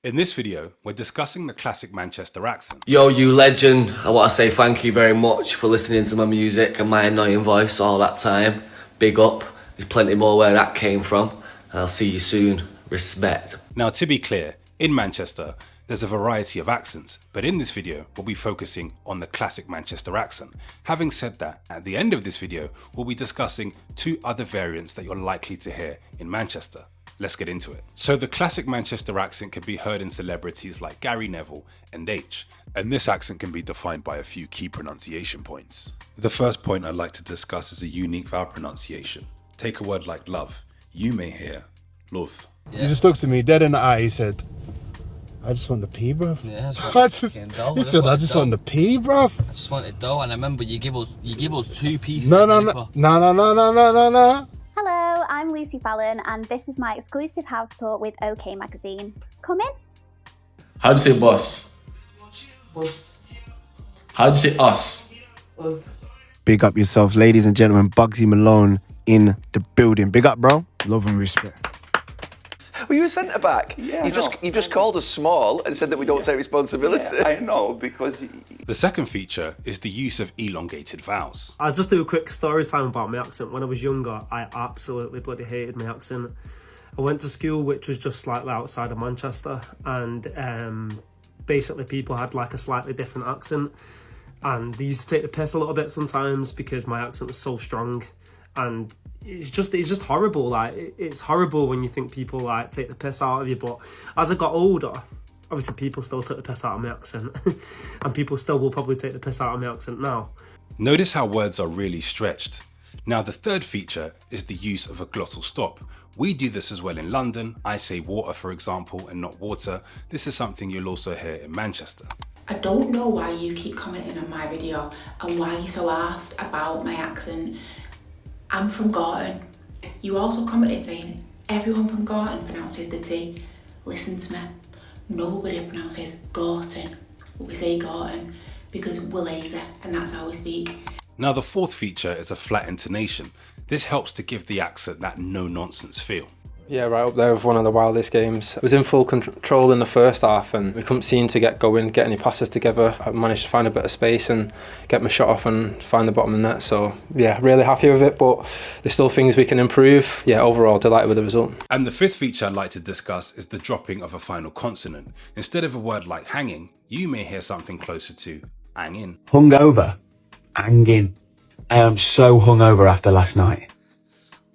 In this video, we're discussing the classic Manchester accent. Yo, you legend. I want to say thank you very much for listening to my music and my annoying voice all that time. Big up. There's plenty more where that came from. And I'll see you soon. Respect. Now, to be clear, in Manchester, there's a variety of accents, but in this video, we'll be focusing on the classic Manchester accent. Having said that, at the end of this video, we'll be discussing two other variants that you're likely to hear in Manchester. Let's get into it. So the classic Manchester accent can be heard in celebrities like Gary Neville and H, and this accent can be defined by a few key pronunciation points. The first point I'd like to discuss is a unique vowel pronunciation. Take a word like love. You may hear love. Yeah. He just looked at me dead in the eye. He said, I just want the pee, bruv. Yeah, he said, I just want the pee, bruv. I just wanted dough, and I remember you give us two pieces. No. Hello, I'm Lucy Fallon, and this is my exclusive house tour with OK Magazine. Come in. How do you say boss? Boss. How do you say us? Us. Big up yourself, ladies and gentlemen. Bugsy Malone in the building. Big up, bro. Love and respect. Were you a centre back? Yeah, you just called us small and said that we don't take responsibility. Yeah, I know, because... The second feature is the use of elongated vowels. I'll just do a quick story time about my accent. When I was younger, I absolutely bloody hated my accent. I went to school which was just slightly outside of Manchester, and basically people had like a slightly different accent, and they used to take the piss a little bit sometimes because my accent was so strong. And it's just horrible. Like, it's horrible when you think people like take the piss out of you. But as I got older, obviously people still took the piss out of my accent, and people still will probably take the piss out of my accent now. Notice how words are really stretched. Now, the third feature is the use of a glottal stop. We do this as well in London. I say water, for example, and not water. This is something you'll also hear in Manchester. I don't know why you keep commenting on my video and why you're so asked about my accent. I'm from Gorton. You also commented saying everyone from Gorton pronounces the T. Listen to me. Nobody pronounces Gorton. We say Gorton because we're lazy and that's how we speak. Now, the fourth feature is a flat intonation. This helps to give the accent that no-nonsense feel. Yeah, right up there with one of the wildest games. I was in full control in the first half and we couldn't seem to get going, get any passes together. I managed to find a bit of space and get my shot off and find the bottom of the net. So yeah, really happy with it, but there's still things we can improve. Yeah, overall delighted with the result. And the fifth feature I'd like to discuss is the dropping of a final consonant. Instead of a word like hanging, you may hear something closer to hanging. Hungover. Hanging. I am so hungover after last night.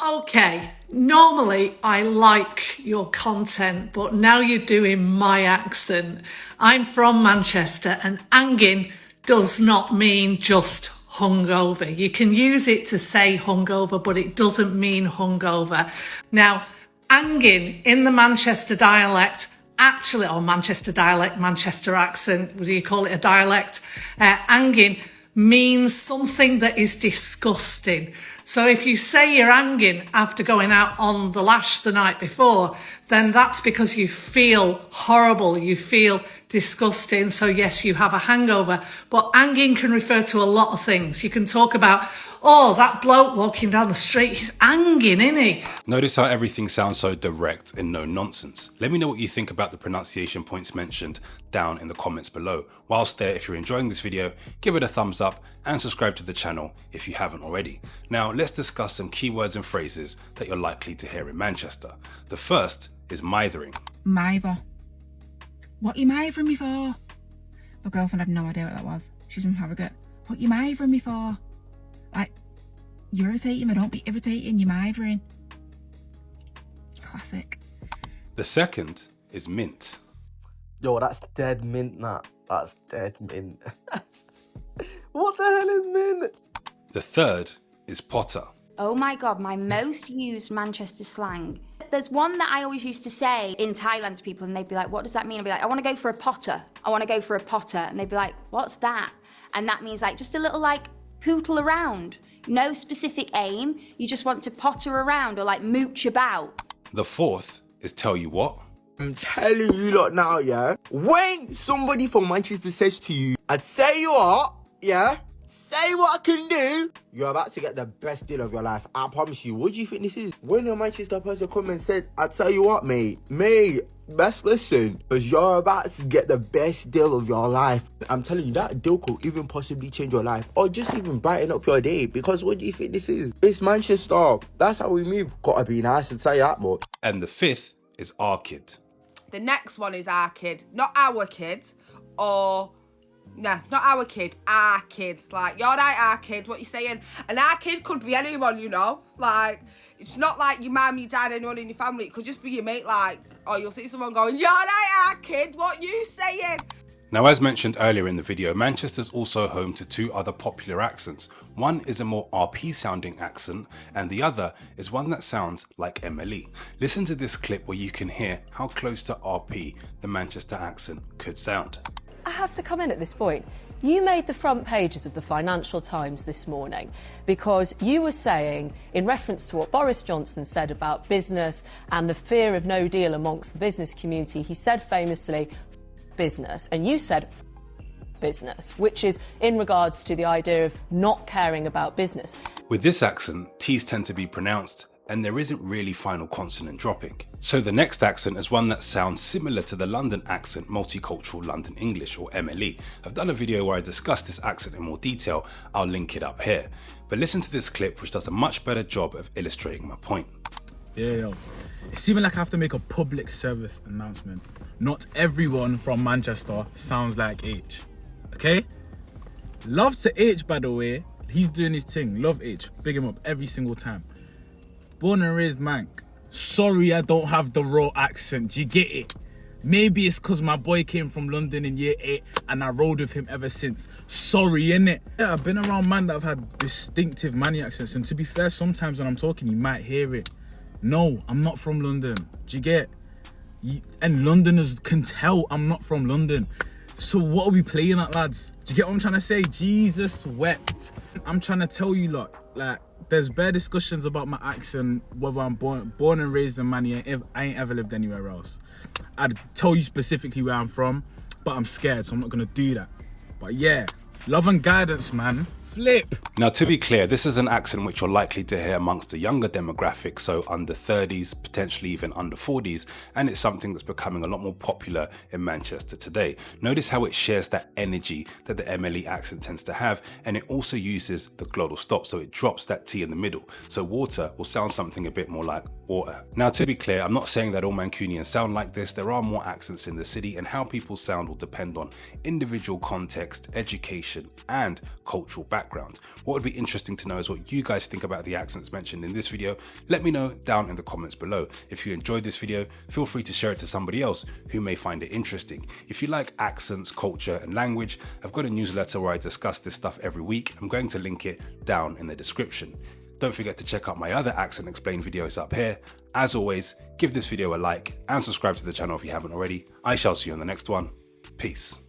Okay. Normally, I like your content, but now you're doing my accent. I'm from Manchester, and hanging does not mean just hungover. You can use it to say hungover, but it doesn't mean hungover. Now, hanging in the Manchester dialect, actually, or Manchester dialect, Manchester accent, what do you call it, a dialect? Hanging means something that is disgusting. So if you say you're hanging after going out on the lash the night before, then that's because you feel horrible, you feel disgusting. So yes, you have a hangover, but hanging can refer to a lot of things. You can talk about, oh, that bloke walking down the street, he's hanging, isn't he? Notice how everything sounds so direct and no nonsense. Let me know what you think about the pronunciation points mentioned down in the comments below. Whilst there, if you're enjoying this video, give it a thumbs up and subscribe to the channel if you haven't already. Now, let's discuss some keywords and phrases that you're likely to hear in Manchester. The first is mithering. Mither. What you mithering me for? My girlfriend had no idea what that was. She's from Harrogate. What you mithering me for? Like, you're irritating me, don't be irritating, you're mithering. Classic. The second is mint. Yo, that's dead mint, that. That's dead mint. What the hell is mint? The third is potter. Oh my God, my most used Manchester slang. There's one that I always used to say in Thailand to people, and they'd be like, what does that mean? I'd be like, I want to go for a potter. I want to go for a potter. And they'd be like, what's that? And that means like just a little like pootle around. No specific aim. You just want to potter around or like mooch about. The fourth is tell you what. I'm telling you lot now, yeah? When somebody from Manchester says to you, I'd say you what, yeah? Say what I can do. You're about to get the best deal of your life. I promise you. What do you think this is? When a Manchester person come and said, I tell you what, mate, best listen, because you're about to get the best deal of your life. I'm telling you, that deal could even possibly change your life or just even brighten up your day, because what do you think this is? It's Manchester. That's how we move. Gotta be nice to say that much. And the fifth is our kid. The next one is our kid, not our kid, or... Nah, not our kid, our kid. Like, you're right, our kid, what you saying? And our kid could be anyone, you know? Like, it's not like your mum, your dad, anyone in your family. It could just be your mate, like, or you'll see someone going, you're right, our kid, what you saying? Now, as mentioned earlier in the video, Manchester's also home to two other popular accents. One is a more RP sounding accent, and the other is one that sounds like MLE. Listen to this clip where you can hear how close to RP the Manchester accent could sound. I have to come in at this point. You made the front pages of the Financial Times this morning because you were saying, in reference to what Boris Johnson said about business and the fear of no deal amongst the business community, he said famously, business, and you said business, which is in regards to the idea of not caring about business. With this accent, T's tend to be pronounced and there isn't really final consonant dropping. So the next accent is one that sounds similar to the London accent, Multicultural London English, or MLE. I've done a video where I discuss this accent in more detail, I'll link it up here. But listen to this clip which does a much better job of illustrating my point. Yeah, yo. It's even like I have to make a public service announcement. Not everyone from Manchester sounds like H, okay? Love to H, by the way. He's doing his thing. Love H. Big him up every single time. Born and raised Manc. Sorry I don't have the raw accent, do you get it? Maybe it's because my boy came from London in year 8 and I rode with him ever since. Sorry, innit? Yeah, I've been around man that have had distinctive Manny accents, and to be fair, sometimes when I'm talking you might hear it. No, I'm not from London, do you get? And Londoners can tell I'm not from London. So what are we playing at, lads? Do you get what I'm trying to say? Jesus wept. I'm trying to tell you lot, like, there's bare discussions about my accent, whether I'm born and raised in Manny. I ain't ever lived anywhere else. I'd tell you specifically where I'm from, but I'm scared, so I'm not gonna do that. But yeah, love and guidance, man. Flip. Now, to be clear, this is an accent which you're likely to hear amongst the younger demographic, so under 30s, potentially even under 40s, and it's something that's becoming a lot more popular in Manchester today. Notice how it shares that energy that the MLE accent tends to have, and it also uses the glottal stop, so it drops that T in the middle. So water will sound something a bit more like water. Now, to be clear, I'm not saying that all Mancunians sound like this. There are more accents in the city, and how people sound will depend on individual context, education, and cultural background. What would be interesting to know is what you guys think about the accents mentioned in this video. Let me know down in the comments below. If you enjoyed this video, feel free to share it to somebody else who may find it interesting. If you like accents, culture, and language, I've got a newsletter where I discuss this stuff every week. I'm going to link it down in the description. Don't forget to check out my other accent explain videos up here. As always, give this video a like and subscribe to the channel if you haven't already. I shall see you on the next one. Peace.